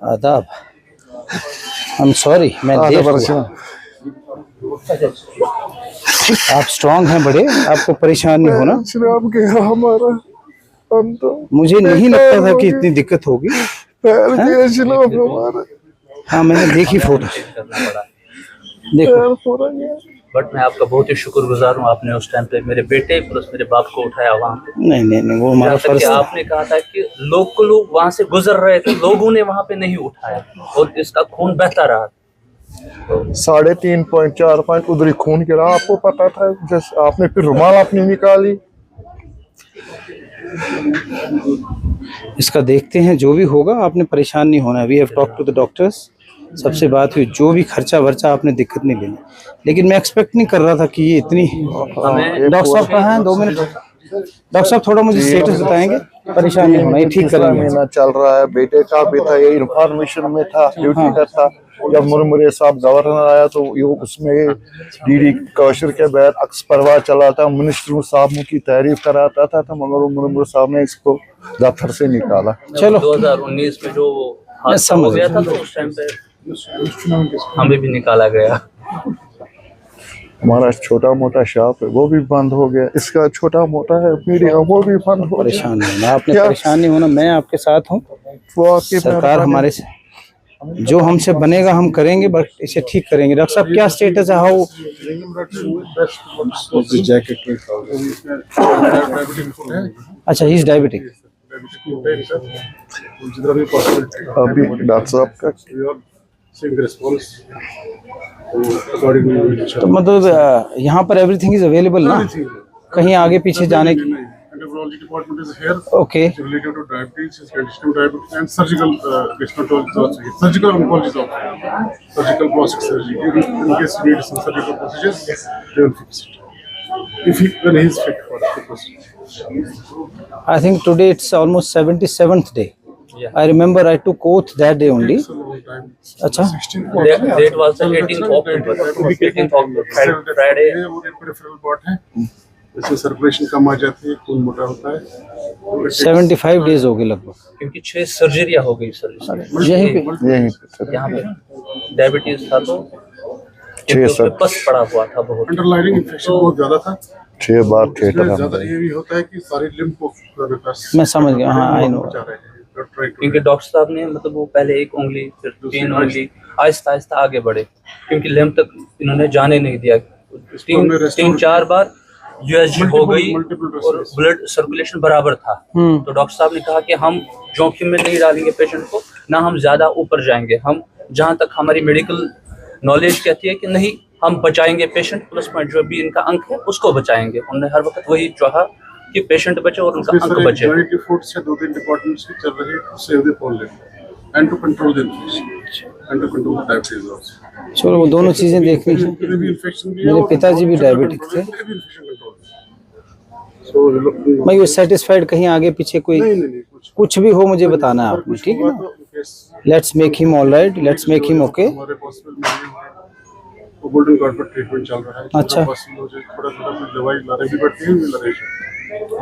आदाब। I am sorry, मैं देर हुआ। आप स्ट्रांग हैं बड़े, आपको परेशान नहीं होना। मुझे नहीं लगता था कि इतनी दिक्कत होगी। हाँ, मैंने देखी फोटो, देखो। बट मैं आपका बहुत ही शुक्रगुजार हूँ, आपने उस टाइम पे मेरे बेटे प्लस मेरे बाप को उठाया वहाँ पे। नहीं, वो हमारा फर्ज था। आपने कहा था कि लोग वहाँ से गुजर रहे थे, लोगों ने वहाँ पे नहीं उठाया और इसका खून बहता रहा। 3.5 पॉइंट उधर ही खून गिरा, आपको पता था। जैसे आपने फिर रुमाल अपनी निकाली। इसका देखते हैं, जो भी होगा। आपने परेशान नहीं होना। We have talk to the doctors. सबसे बात हुई, जो भी खर्चा वर्चा आपने दिक्कत नहीं लेनी। लेकिन मैं एक्सपेक्ट नहीं कर रहा था कि ये इतनी। डॉक्टर साहब कहाँ हैं? 2 मिनट। डॉक्टर साहब थोड़ा मुझे स्टेटस बताएंगे। परेशान नहीं होना, ये ठीक करेंगे। महीना चल रहा है, बेटे का भी था, ये इंफॉर्मेशन में था, ड्यूटी करता। जब मुरमुरे साहब गवर्नर आया तो ये उसमें डीडी कौशर के बाद अक्स परवाह चला था, मिनिस्टरों साहबों की तारीफ कराता था, मगर मुरमुरे साहब ने इसको दफ्तर से निकाला। चलो 2019 में जो हादसा हो गया था तो उस टाइम पे हमें भी निकाला गया। हमारा छोटा मोटा शॉप है वो भी बंद हो गया, इसका छोटा मोटा है मीडिया वो भी बंद हो गया। परेशान नहीं होना, आपने परेशान नहीं होना। मैं आपके साथ हूँ। सरकार हमारे से जो हमसे बनेगा हम करेंगे, बट इसे ठीक करेंगे। डॉक्टर साहब क्या स्टेटस है? हाउ अच्छा, ही इज डायबिटिक। अभी डॉक्टर साहब का तो मतलब यहाँ पर एवरीथिंग इज अवेलेबल ना, कहीं आगे पीछे जाने की। Department is here. Okay. It's related to diabetes, it's condition of diabetes, and surgical gastroenterology is also here. Surgical oncology is also here. Surgical plastic surgery. In case you need some surgical procedures, they will fix it. When he is fit for the procedure. I think today it's almost 77th day. Yeah. I remember I took oath that day only. अच्छा, That was the 18th October. 18th October Friday. Peripheral part है, इसमें circulation कम आ जाती है, खून मोटा होता है। 75 days हो गए लगभग, क्योंकि 6 सर्जरियां हो गई सर यहीं पे। यहाँ पे डायबिटीज था तो 6 बस पड़ा हुआ था बहुत। अंडरलाइनिंग इन्फेक्शन बहुत ज्यादा था। 6 बार थिएटर ज्यादा ये भी होता है कि सारी लिम्फ को मैं समझ गया। हाँ, आई नो। क्योंकि डॉक्टर साहब ने मतलब वो पहले 1 उंगली फिर 3 उंगली आहिस्ता आहिस्ता आगे बढ़े, क्योंकि लिम्फ तक इन्होंने जाने नहीं दिया। 3-4 बार यूएसजी हो गई और ब्लड सर्कुलेशन बराबर था। तो डॉक्टर साहब ने कहा कि हम जोखिम में नहीं डालेंगे पेशेंट को, ना हम ज्यादा ऊपर जाएंगे। हम जहां तक हमारी मेडिकल नॉलेज कहती है कि नहीं, हम बचाएंगे पेशेंट, प्लस पॉइंट जो भी इनका अंक है उसको बचाएंगे। उन्होंने हर वक्त वही चाहा कि पेशेंट बचे और उनका अंक बचे। 2-3 डिपार्टमेंट्स की चल रही है, save the pole and to control the infection and to control the diabetes also. चलो, वो दोनों चीजें देखनी है। मेरे पिताजी भी डायबिटिक थे। मैं ये सेटिस्फाइड, कहीं आगे पीछे कोई कुछ भी हो मुझे बताना है आपने, ठीक है ना? Let's make him all right, let's make him okay. Golden card पर ट्रीटमेंट चल रहा है। अच्छा, थोड़ा दवाई लाने भी पड़ती है, मिल रही है।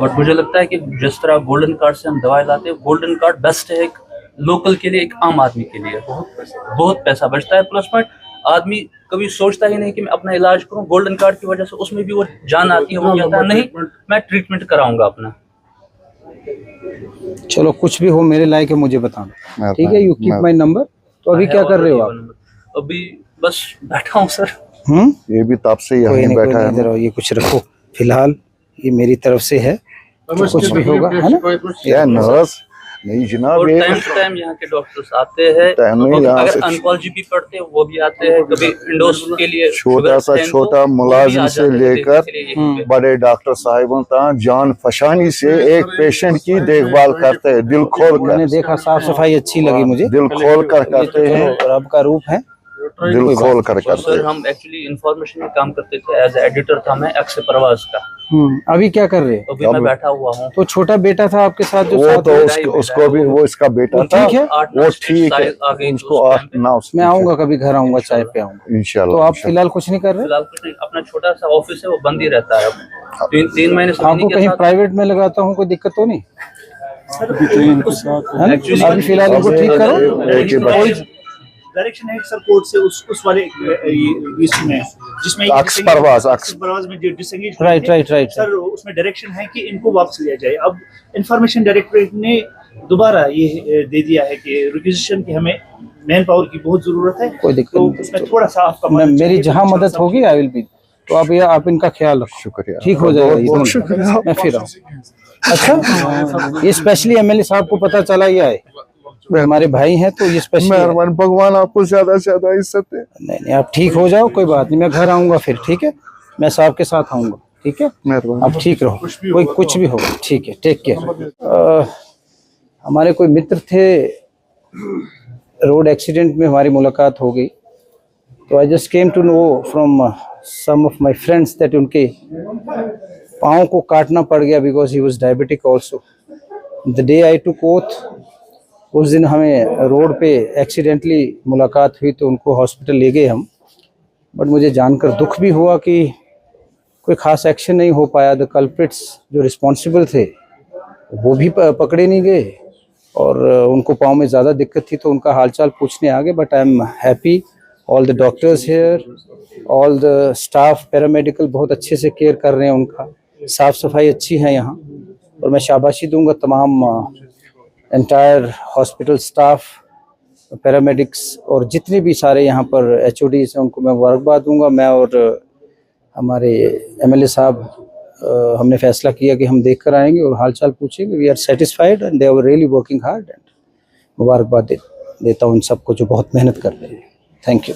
बट मुझे लगता है कि जिस तरह गोल्डन कार्ड से हम दवाई लाते हैं, गोल्डन कार्ड बेस्ट है एक लोकल के लिए, एक आम आदमी के लिए। बहुत पैसा बचता है। प्लस पॉइंट आदमी कभी सोचता ही नहीं कि मैं अपना इलाज करूं, गोल्डन कार्ड की वजह से उसमें भी वो जान आती है। वो कहता है नहीं, मैं ट्रीटमेंट कराऊंगा अपना। चलो, कुछ भी हो मेरे लायक है मुझे बताना, ठीक है? You keep my number. तो अभी क्या कर रहे हो आप? अभी बस बैठा हूँ सर। ये भी तब से यहीं बैठा है। इधर ये कुछ रखो, फिलहाल ये मेरी तरफ से है, तो कुछ भी होगा, है ना? या नर्स नहीं जनाब, और टाइम टू टाइम यहाँ के डॉक्टर्स आते हैं। अगर ऑन्कोलॉजी भी पढ़ते हैं वो भी आते हैं, कभी इंडोस के लिए। छोटा मुलाजिम से लेकर बड़े डॉक्टर साहिबों तक जान फशानी से एक पेशेंट की देखभाल करते हैं, दिल खोल कर। मैंने देखा, साफ सफाई अच्छी लगी मुझे, दिल खोल कर करते हैं। रब का रूप है, दिल खोल कर करते हैं। सर हम एक्चुअली इंफॉर्मेशन में काम करते थे, एज एडिटर था मैं एक्स परवाज का। अभी क्या कर रहे हो? अभी मैं बैठा हुआ हूँ। तो छोटा बेटा था आपके साथ जो वो साथ तो उसको भी, वो इसका बेटा था, ठीक है, वो ठीक है। उसको 8-9 मैं आऊंगा कभी, घर आऊंगा, चाय पे आऊंगा इंशाल्लाह। तो आप फिलहाल कुछ नहीं कर रहे? फिलहाल कुछ नहीं, अपना छोटा सा ऑफिस है वो बंद ही रहता है। अब 3 महीने से आपको कहीं प्राइवेट में लगाता हूँ, कोई दिक्कत तो नहीं? अभी तो इनके साथ है ना? अभी फिलहाल इनको ठीक करो। एक ही बच्चे डायरेक्शन है सर कोर्ट से उस वाले इसमें जिसमें अक्स परवाज में जो डिसएंगेज राइट सर उसमें डायरेक्शन है कि इनको वापस लिया जाए। अब इंफॉर्मेशन डायरेक्टरेट ने दोबारा ये दे दिया है कि रिक्विजिशन की हमें मैन पावर की बहुत जरूरत है। कोई दिक्कत तो नहीं। उसमें थोड़ा सा आपका मेरी जहाँ मदद होगी आई विल बी। तो आप इनका ख्याल रखो, शुक्रिया, ठीक हो जाएगा ये बहुत दोनों। शुक्रिया। मैं फिर आऊँ। अच्छा, ये स्पेशली एमएलए साहब को पता चला ये आए, हमारे भाई हैं तो ये स्पेशली। मेहरबान, भगवान आपको ज्यादा से ज्यादा इज्जत दे। नहीं आप ठीक हो जाओ, कोई बात नहीं, मैं घर आऊंगा फिर, ठीक है? मैं साहब के साथ आऊंगा, ठीक है? मेहरबान, आप ठीक रहो, कोई कुछ भी होगा, ठीक है, टेक केयर। हमारे कोई मित्र थे, रोड एक्सीडेंट में हमारी मुलाकात हो गई, तो I just came to know from some of my friends that उनके पाँव को काटना पड़ गया because he was diabetic also. The day I took oath, उस दिन हमें रोड पे एक्सीडेंटली मुलाकात हुई तो उनको हॉस्पिटल ले गए हम, बट मुझे जानकर दुख भी हुआ कि कोई खास एक्शन नहीं हो पाया। द कल्प्रिट्स जो रिस्पॉन्सिबल थे वो भी पकड़े नहीं गए और उनको पाँव में ज़्यादा दिक्कत थी तो उनका हालचाल पूछने आ गए। But I am happy, all the doctors here, all the staff paramedical बहुत अच्छे से केयर कर रहे हैं उनका, साफ़ सफाई अच्छी है यहाँ। और मैं शाबाशी दूंगा तमाम एंटायर हॉस्पिटल स्टाफ, पैरामेडिक्स और जितने भी सारे यहाँ पर HODs हैं उनको मैं मुबारकबाद दूंगा। मैं और हमारे MLA साहब हमने फैसला किया कि हम देख कर आएंगे और हाल चाल पूछेंगे। We are satisfied and they are really working hard and मुबारकबाद देता हूँ उन सबको जो बहुत मेहनत कर रहे हैं। Thank you.